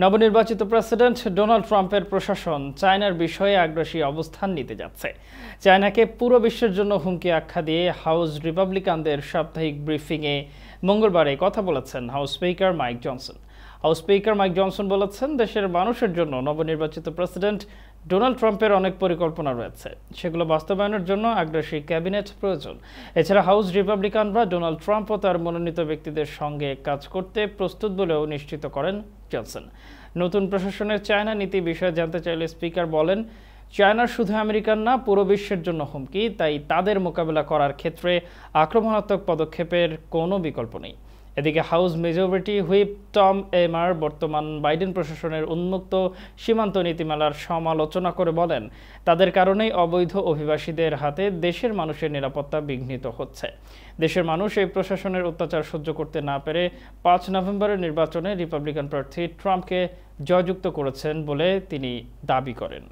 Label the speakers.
Speaker 1: নবনির্বাচিত president Donald ট্রাম্পের প্রশাসন চায়নার বিষয়ে আগ্রাসী অবস্থান নিতে যাচ্ছে। চায়নাকে পুরো বিশ্বের জন্য হুমকি আখ্যা দিয়ে হাউস রিপাবলিকানদের সাপ্তাহিক ব্রিফিংয়ে মঙ্গলবার এই কথা বলেছেন house speaker mic Johnson. House speaker mic Johnson বলেছেন, দেশের মানুষের জন্য নবনির্বাচিত প্রেসিডেন্ট ডোনাল্ড ট্রাম্পের অনেক পরিকল্পনা রয়েছে, সেগুলো বাস্তবায়নের জন্য আগ্রাসী ক্যাবিনেট প্রয়োজন। এছাড়া হাউস রিপাবলিকানরা ডোনাল্ড ট্রাম্প ও তার মনোনীত ব্যক্তিদের সঙ্গে কাজ করতে প্রস্তুত বলেও নিশ্চিত করেন জনসন। নতুন প্রশাসনের চায়না নীতি বিষয়ে জানতে চাইলে স্পিকার বলেন, চায়না শুধু আমেরিকান না, পুরো বিশ্বের জন্য হুমকি, তাই তাদের মোকাবেলা করার ক্ষেত্রে আক্রমণাত্মক পদক্ষেপের কোনো বিকল্প নেই। এদিকে হাউস মেজরিটি হুইপ টম এমার বর্তমান বাইডেন প্রশাসনের উন্মুক্ত সীমান্ত নীতিমালার সমালোচনা করে বলেন, তাদের কারণেই অবৈধ অভিবাসীদের হাতে দেশের মানুষের নিরাপত্তা বিঘ্নিত হচ্ছে। দেশের মানুষ এই প্রশাসনের অত্যাচার সহ্য করতে না পেরে 5 নভেম্বরের নির্বাচনে রিপাবলিকান প্রার্থী ট্রাম্পকে জয়যুক্ত করেছেন বলে তিনি দাবি করেন।